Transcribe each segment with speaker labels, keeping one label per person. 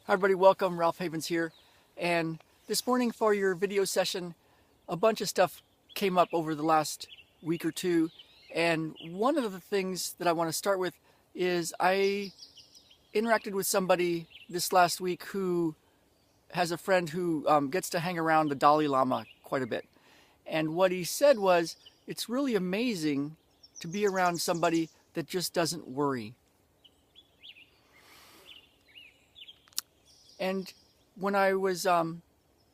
Speaker 1: Hi everybody, welcome. Ralph Havens here. And this morning for your video session, a bunch of stuff came up over the last week or two. And one of the things that I want to start with is I interacted with somebody this last week who has a friend who gets to hang around the Dalai Lama quite a bit. And what he said was, it's really amazing to be around somebody that just doesn't worry. And when I was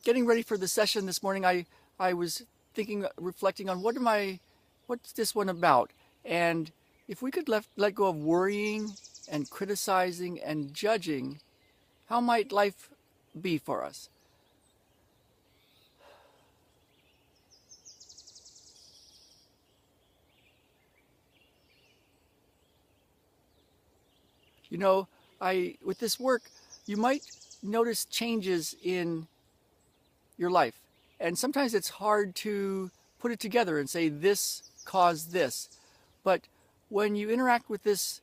Speaker 1: getting ready for the session this morning, I was thinking, reflecting on what's this one about? And if we could let go of worrying and criticizing and judging, how might life be for us? You know, with this work, you might notice changes in your life. And sometimes it's hard to put it together and say this caused this. But when you interact with this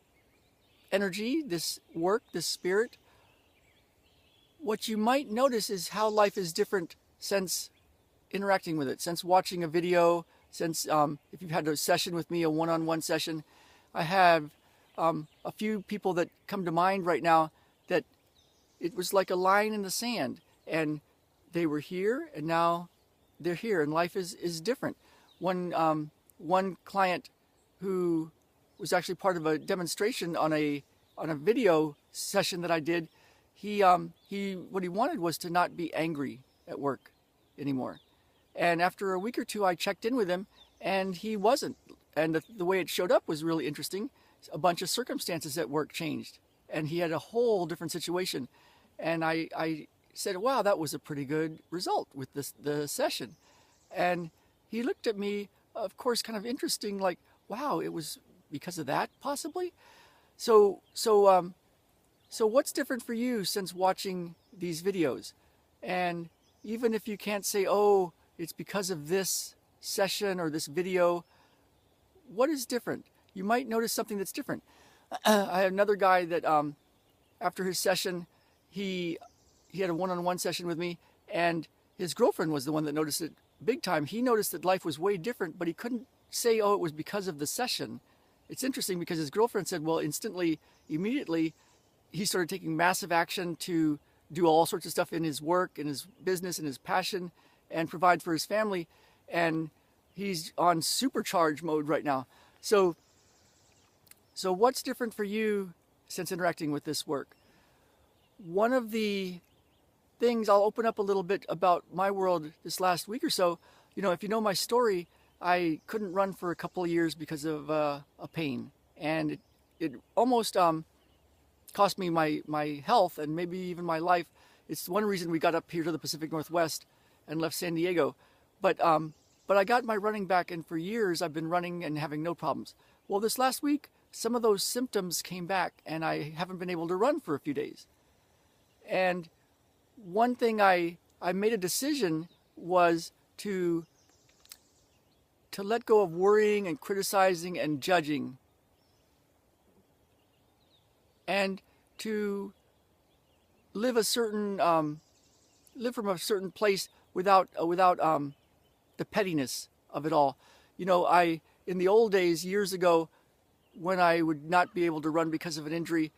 Speaker 1: energy, this work, this spirit, what you might notice is how life is different since interacting with it, since watching a video, since if you've had a session with me, a one-on-one session. I have a few people that come to mind right now that it was like a line in the sand, and they were here and now they're here, and life is different. One client who was actually part of a demonstration on a video session that I did, what he wanted was to not be angry at work anymore. And after a week or two, I checked in with him, and he wasn't. And the way it showed up was really interesting. A bunch of circumstances at work changed, and he had a whole different situation. And I said, wow, that was a pretty good result with the session. And he looked at me, of course, kind of interesting, like, wow, it was because of that, possibly? So what's different for you since watching these videos? And even if you can't say, oh, it's because of this session or this video, what is different? You might notice something that's different. I had another guy that after his session, he had a one-on-one session with me, and his girlfriend was the one that noticed it big time. He noticed that life was way different, but he couldn't say, oh, it was because of the session. It's interesting because his girlfriend said, well, immediately, he started taking massive action to do all sorts of stuff in his work, in his business, in his passion, and provide for his family. And he's on supercharge mode right now. So what's different for you since interacting with this work? One of the things, I'll open up a little bit about my world this last week or so. You know, if you know my story, I couldn't run for a couple of years because of a pain. And it almost cost me my health and maybe even my life. It's one reason we got up here to the Pacific Northwest and left San Diego. But I got my running back, and for years I've been running and having no problems. Well, this last week, some of those symptoms came back, and I haven't been able to run for a few days. And one thing I made a decision was to let go of worrying and criticizing and judging, and to live live from a certain place without the pettiness of it all. You know, in the old days, years ago, when I would not be able to run because of an injury,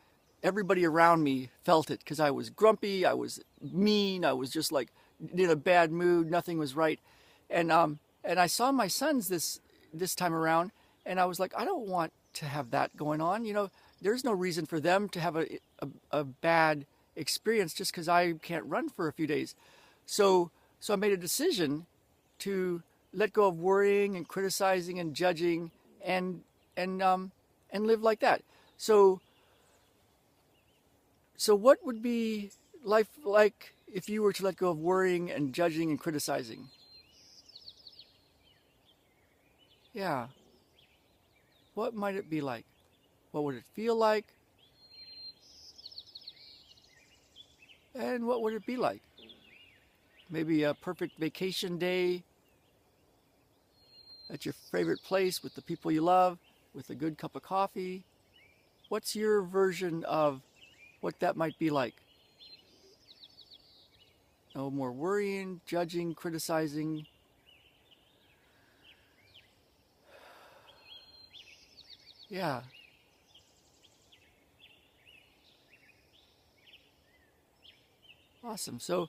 Speaker 1: everybody around me felt it because I was grumpy, I was mean, I was just like in a bad mood, nothing was right. And I saw my sons this time around, and I was like, I don't want to have that going on. You know, there's no reason for them to have a bad experience just because I can't run for a few days. So I made a decision to let go of worrying and criticizing and judging and live like that. So what would be life like if you were to let go of worrying and judging and criticizing? Yeah. What might it be like? What would it feel like? And what would it be like? Maybe a perfect vacation day at your favorite place with the people you love, with a good cup of coffee. What's your version of what that might be like? No more worrying, judging, criticizing. Yeah. Awesome. So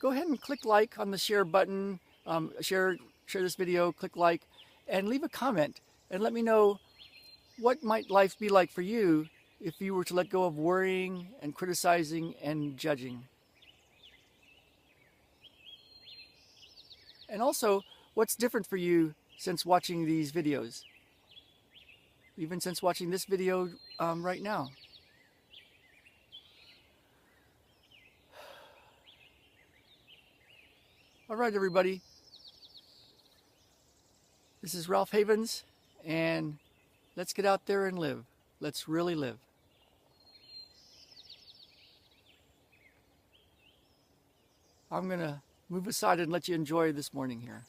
Speaker 1: go ahead and click like on the share button. Share this video, click like, and leave a comment and let me know what might life be like for you if you were to let go of worrying and criticizing and judging. And also, what's different for you since watching these videos? Even since watching this video right now. All right, everybody. This is Ralph Havens, and let's get out there and live. Let's really live. I'm going to move aside and let you enjoy this morning here.